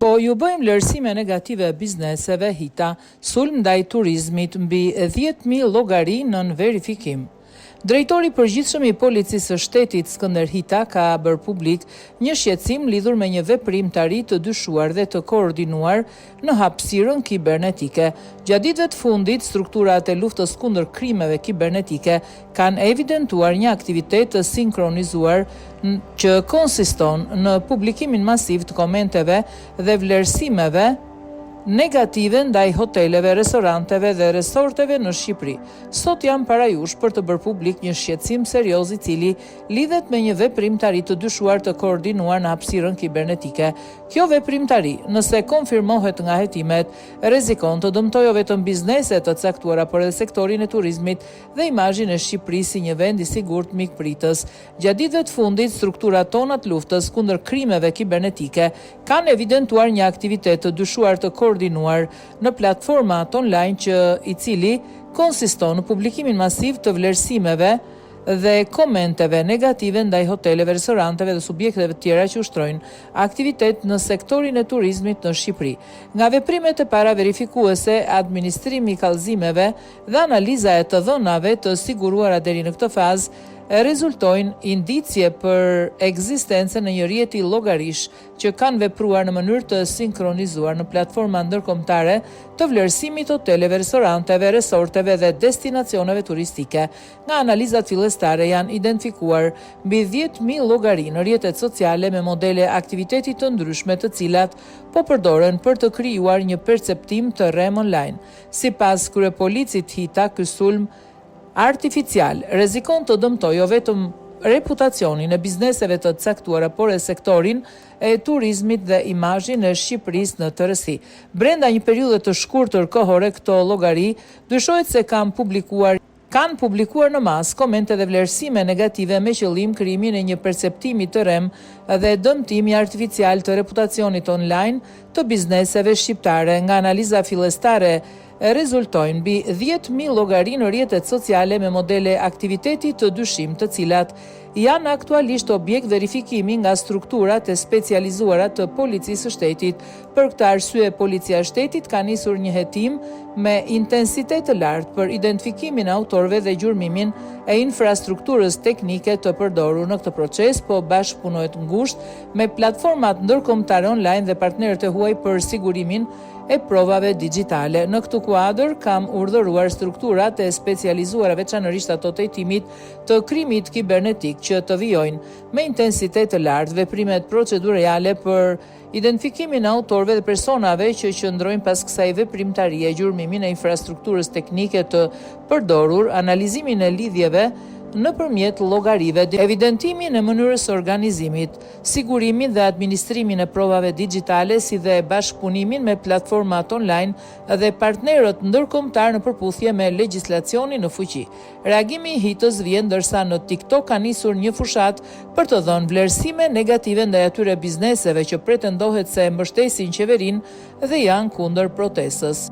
Po ju bëjmë vlerësime negative bizneseve hita, sulm ndaj turizmit mbi 10.000 llogari nën verifikim. Drejtori përgjithshëm i Policisë së Shtetit Skënder Hita ka bërë publik një shqetësim lidhur me një veprimtari të dyshuar dhe të koordinuar në hapësirën kibernetike. Gjatë ditëve të fundit, strukturat e luftës kundër krimeve kibernetike kanë evidentuar një aktivitet të sinkronizuar që konsiston në publikimin masiv të komenteve dhe vlerësimeve negative ndaj hoteleve, restoranteve dhe resorteve në Shqipëri. Sot jam para jush për të bërë publik një shqetësim serioz i cili lidhet me një veprimtari të dyshuar të koordinuar në hapësirën kibernetike. Kjo veprimtari, nëse konfirmohet nga hetimet, rrezikon të dëmtojë vetëm bizneset të caktuara, por edhe sektorin e turizmit dhe imazhin e Shqipërisë si një vend i sigurt mikpritës. Gjatë ditëve të fundit, strukturat tona të luftës kundër krimeve kibernetike kanë evidentuar një aktivitet të dyshuar të koordinuar në platformat online i cili konsiston në publikimin masiv të vlerësimeve dhe komenteve negative ndaj hoteleve, restoranteve dhe subjekteve të tjera që ushtrojnë aktivitet në sektorin e turizmit në Shqipëri. Nga veprimet e para verifikuese, administrimi i kallëzimeve dhe analiza e të dhënave të siguruara deri në këtë fazë rezultojnë indicie për ekzistencën e një rjeti llogarish që kanë vepruar në mënyrë të sinkronizuar në platforma ndërkombëtare të vlerësimit hoteleve, restoranteve, resorteve dhe destinacioneve turistike. Nga analizat fillestare janë identifikuar mbi 10.000 llogari në rrjetet sociale me modele aktiviteti të ndryshme të cilat po përdoren për të krijuar një perceptim të rrem online. Sipas kryepolicit Hita, ky sulm artificial rrezikon të dëmtojë jo vetëm reputacionin e bizneseve të caktuara, por e sektorin e turizmit dhe imazhin e Shqipërisë në tërësi. Brenda një periudhe të shkurtër kohore, këto llogari dyshohet se kanë publikuar në masë komente dhe vlerësime negative me qëllim krijimin e një perceptimi të rrem dhe dëmtimi artificial të reputacionit online të bizneseve shqiptare. Nga analiza fillestare rezultojnë mbi 10.000 llogari në rrjetet sociale me modele aktiviteti të dyshim, të cilat janë aktualisht objekt verifikimi nga strukturat e specializuara të Policisë së Shtetit. Për këtë arsye, Policia e Shtetit ka nisur një hetim me intensitet të lartë për identifikimin e autorëve dhe gjurmimin e infrastrukturës teknike të përdorur në këtë proces, po bashkëpunohet ngushtë me platformat ndërkombëtare online dhe partnerët e huaj për sigurimin e provave digjitale. Në këtë kuadër kam urdhëruar strukturat e specializuara, veçanërisht ato të hetimit të krimit kibernetik, që të vijojnë me intensitet të lartë veprimet procedurale për identifikimin e autorëve dhe personave që qëndrojnë pas kësaj veprimtarie, gjurmimin e infrastrukturës teknike të përdorur, analizimin e lidhjeve nëpërmjet llogarive, evidentimin e mënyrës së organizimit, sigurimin dhe administrimin e provave digjitale, si dhe bashkëpunimin me platformat online dhe partnerët ndërkombëtar në përputhje me legjislacionin në fuqi. Reagimi i Hitës vjen ndërsa në TikTok ka nisur një fushat për të dhënë vlerësime negative ndaj atyre bizneseve që pretendohet se mbështesin qeverinë dhe janë kundër protestës.